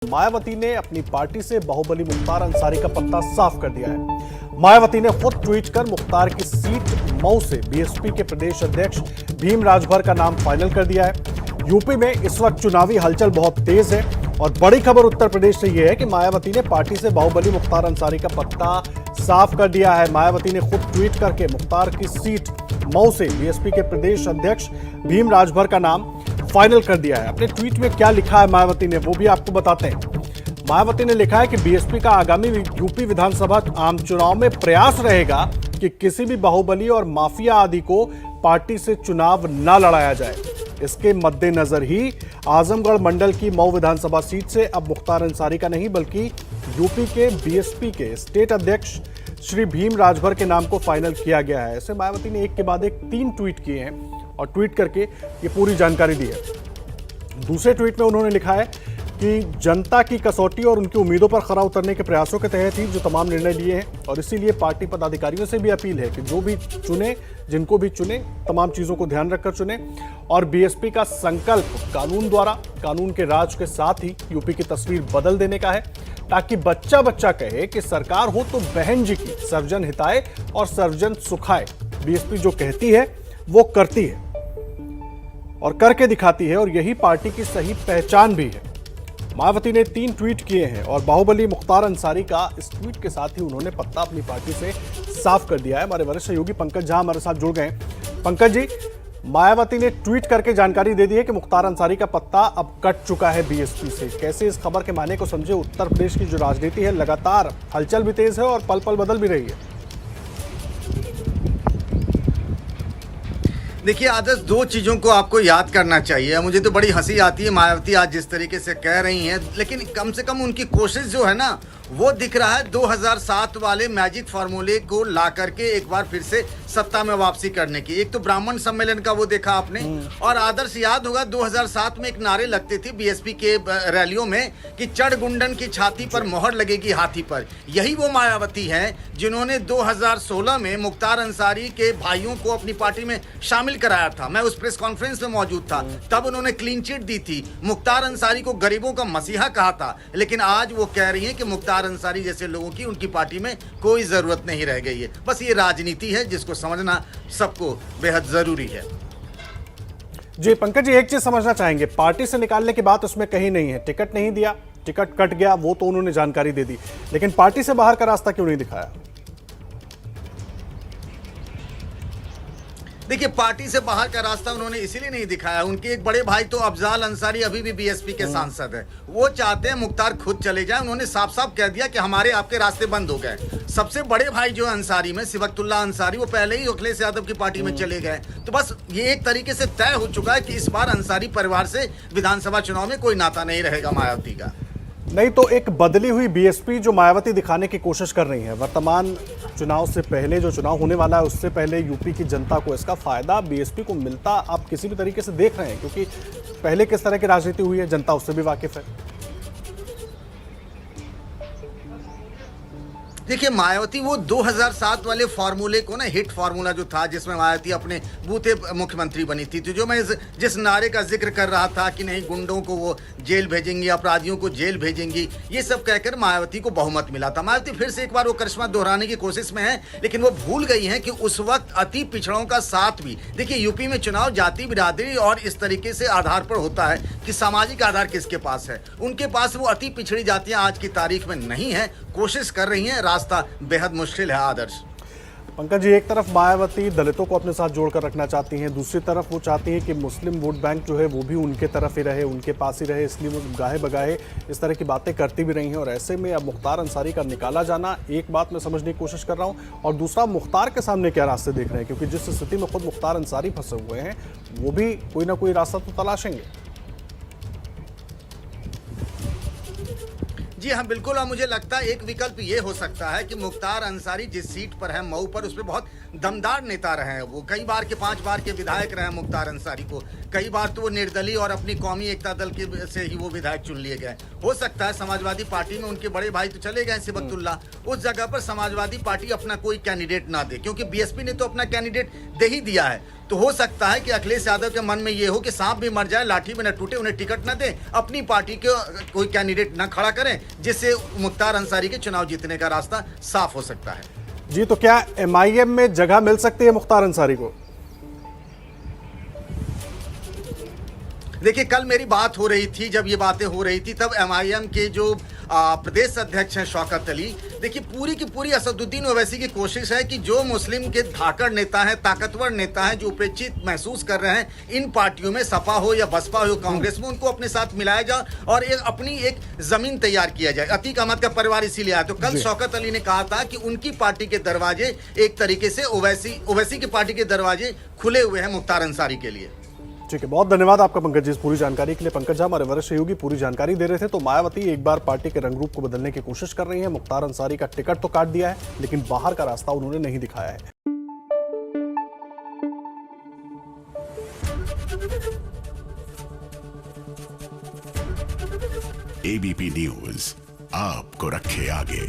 मायावती ने अपनी पार्टी से बाहुबली मुख्तार अंसारी का पत्ता साफ कर दिया है। मायावती ने खुद ट्वीट कर मुख्तार की सीट मऊ से बीएसपी के प्रदेश अध्यक्ष भीम राजभर का नाम फाइनल कर दिया है। यूपी में इस वक्त चुनावी हलचल बहुत तेज है और बड़ी खबर उत्तर प्रदेश से यह है कि मायावती ने पार्टी से बाहुबली मुख्तार अंसारी का पत्ता साफ कर दिया है। मायावती ने खुद ट्वीट करके मुख्तार की सीट मऊ से बीएसपी के प्रदेश अध्यक्ष भीम राजभर का नाम फाइनल कर दिया है। अपने ट्वीट में क्या लिखा है मायावती ने वो भी आपको बताते हैं। मायावती ने लिखा है कि बीएसपी का आगामी यूपी विधानसभा आम चुनाव में प्रयास रहेगा कि किसी भी बाहुबली और माफिया आदि को पार्टी से चुनाव न लड़ाया जाए। इसके मद्देनजर ही आजमगढ़ मंडल की मऊ विधानसभा सीट से अब मुख्तार अंसारी का नहीं बल्कि यूपी के बीएसपी के स्टेट अध्यक्ष श्री भीम राजभर के नाम को फाइनल किया गया है। ऐसे मायावती ने एक के बाद एक 3 ट्वीट किए हैं और ट्वीट करके ये पूरी जानकारी दी है। दूसरे ट्वीट में उन्होंने लिखा है कि जनता की कसौटी और उनकी उम्मीदों पर खरा उतरने के प्रयासों के तहत ही जो तमाम निर्णय लिए हैं और इसीलिए पार्टी पदाधिकारियों से भी अपील है कि जो भी चुने, जिनको भी चुने, तमाम चीज़ों को ध्यान रखकर चुने। और बीएसपी का संकल्प कानून द्वारा, कानून के राज के साथ ही यूपी की तस्वीर बदल देने का है, ताकि बच्चा बच्चा कहे कि सरकार हो तो बहन जी की, सर्वजन हिताए और सर्वजन सुखाए। बीएसपी जो कहती है वो करती है और करके दिखाती है और यही पार्टी की सही पहचान भी है। मायावती ने 3 ट्वीट किए हैं और बाहुबली मुख्तार अंसारी का इस ट्वीट के साथ ही उन्होंने पत्ता अपनी पार्टी से साफ कर दिया है। हमारे वरिष्ठ सहयोगी पंकज झा हमारे साथ जुड़ गए। पंकज जी, मायावती ने ट्वीट करके जानकारी दे दी है कि मुख्तार अंसारी का पत्ता अब कट चुका है बीएसपी से। कैसे इस खबर के मायने को समझे? उत्तर प्रदेश की जो राजनीति है लगातार हलचल भी तेज है और पल पल बदल भी रही है। देखिए आदर्श, 2 चीज़ों को आपको याद करना चाहिए। मुझे तो बड़ी हंसी आती है मायावती आज जिस तरीके से कह रही हैं, लेकिन कम से कम उनकी कोशिश जो है ना वो दिख रहा है 2007 वाले मैजिक फार्मूले को ला करके एक बार फिर से सत्ता में वापसी करने की। एक तो ब्राह्मण सम्मेलन का वो देखा आपने, और आदर्श याद होगा 2007 में एक नारे लगते थे बीएसपी के रैलियों में कि चढ़ गुंडन की छाती पर मोहर लगेगी हाथी पर। यही वो मायावती हैं जिन्होंने 2016 में मुख्तार अंसारी के भाइयों को अपनी पार्टी में शामिल कराया था। मैं उस प्रेस कॉन्फ्रेंस में मौजूद था, तब उन्होंने क्लीन चिट दी थी, मुख्तार अंसारी को गरीबों का मसीहा कहा था। लेकिन आज वो कह रही हैं कि मुख्तार अंसारी जैसे लोगों की उनकी पार्टी में कोई जरूरत नहीं रह गई है। बस ये राजनीति है जिसको समझना सबको बेहद जरूरी है। जी पंकज जी, एक चीज समझना चाहेंगे, पार्टी से निकालने की बात उसमें कहीं नहीं है। टिकट नहीं दिया, टिकट कट गया, वो तो उन्होंने जानकारी दे दी, लेकिन पार्टी से बाहर का रास्ता क्यों नहीं दिखाया? देखिए, पार्टी से बाहर का रास्ता उन्होंने इसीलिए नहीं दिखाया। उनके एक बड़े भाई तो अफजाल अंसारी अभी भी बीएसपी के सांसद है, वो चाहते हैं मुख्तार खुद चले जाए। उन्होंने साफ साफ कह दिया कि हमारे आपके रास्ते बंद हो गए। सबसे बड़े भाई जो अंसारी में सिबकतुल्ला अंसारी, वो पहले ही अखिलेश यादव की पार्टी में चले गए। तो बस ये एक तरीके से तय हो चुका है कि इस बार अंसारी परिवार से विधानसभा चुनाव में कोई नाता नहीं रहेगा मायावती का। नहीं तो एक बदली हुई बीएसपी जो मायावती दिखाने की कोशिश कर रही है, वर्तमान चुनाव से पहले जो चुनाव होने वाला है उससे पहले यूपी की जनता को इसका फायदा बीएसपी को मिलता आप किसी भी तरीके से देख रहे हैं? क्योंकि पहले किस तरह की राजनीति हुई है जनता उससे भी वाकिफ है। देखिए मायावती वो 2007 वाले फार्मूले को ना, हिट फार्मूला जो था जिसमें मायावती अपने बूते मुख्यमंत्री बनी थी, तो जो मैं जिस नारे का जिक्र कर रहा था कि नहीं गुंडों को वो जेल भेजेंगी, अपराधियों को जेल भेजेंगी, ये सब कहकर मायावती को बहुमत मिला था। मायावती फिर से एक बार वो करिश्मा दोहराने की कोशिश में है, लेकिन वो भूल गई हैं कि उस वक्त अति पिछड़ों का साथ भी, देखिए यूपी में चुनाव जाति बिरादरी और इस तरीके से आधार पर होता है कि सामाजिक आधार किसके पास है। उनके पास वो अति पिछड़ी जातियां आज की तारीख में नहीं है। कोशिश कर रही हैं, रास्ता बेहद मुश्किल है आदर्श। पंकज जी, एक तरफ मायावती दलितों को अपने साथ जोड़कर रखना चाहती हैं, दूसरी तरफ वो चाहती हैं कि मुस्लिम वोट बैंक जो है वो भी उनके तरफ ही रहे, उनके पास ही रहे, इसलिए वो गाहे बगाहे इस तरह की बातें करती भी रही हैं। और ऐसे में अब मुख्तार अंसारी का निकाला जाना, एक बात मैं समझने की कोशिश कर रहा हूं, और दूसरा मुख्तार के सामने क्या रास्ते देख रहे हैं, क्योंकि जिस स्थिति में खुद मुख्तार अंसारी फंसे हुए हैं वो भी कोई ना कोई रास्ता तो तलाशेंगे। जी हाँ बिल्कुल, और मुझे लगता है एक विकल्प ये हो सकता है कि मुख्तार अंसारी जिस सीट पर है मऊ पर, उस पर बहुत दमदार नेता रहे हैं। वो कई बार के 5 बार के विधायक रहे हैं मुख्तार अंसारी को, कई बार तो वो निर्दलीय और अपनी कौमी एकता दल के से ही वो विधायक चुन लिए गए। हो सकता है समाजवादी पार्टी में उनके बड़े भाई तो चले गए सिबकतुल्ला, उस जगह पर समाजवादी पार्टी अपना कोई कैंडिडेट ना दे, क्योंकि बीएसपी ने तो अपना कैंडिडेट दे ही दिया है। तो हो सकता है कि अखिलेश यादव के मन में ये हो कि सांप भी मर जाए लाठी में न टूटे, उन्हें टिकट न दें, अपनी पार्टी के कोई कैंडिडेट न खड़ा करें, जिससे मुख्तार अंसारी के चुनाव जीतने का रास्ता साफ हो सकता है। जी, तो क्या एमआईएम में जगह मिल सकती है मुख्तार अंसारी को? देखिए, कल मेरी बात हो रही थी, जब ये बातें हो रही थी तब एमआईएम के जो प्रदेश अध्यक्ष हैं शौकत अली, देखिए पूरी की पूरी असदुद्दीन ओवैसी की कोशिश है कि जो मुस्लिम के धाकड़ नेता हैं, ताकतवर नेता हैं, जो उपेक्षित महसूस कर रहे हैं इन पार्टियों में, सपा हो या बसपा हो, कांग्रेस में, उनको अपने साथ मिलाया जाए और अपनी एक जमीन तैयार किया जाए। अतीक अहमद का परिवार इसीलिए आया। तो कल शौकत अली ने कहा था कि उनकी पार्टी के दरवाजे एक तरीके से ओवैसी की पार्टी के दरवाजे खुले हुए हैं मुख्तार अंसारी के लिए। ठीक है, बहुत धन्यवाद आपका पंकज जी इस पूरी जानकारी के लिए। पंकज झा हमारे वरिष्ठ सहयोगी पूरी जानकारी दे रहे थे। तो मायावती एक बार पार्टी के रंग रूप को बदलने की कोशिश कर रही है। मुख्तार अंसारी का टिकट तो काट दिया है, लेकिन बाहर का रास्ता उन्होंने नहीं दिखाया है। एबीपी न्यूज आपको रखे आगे।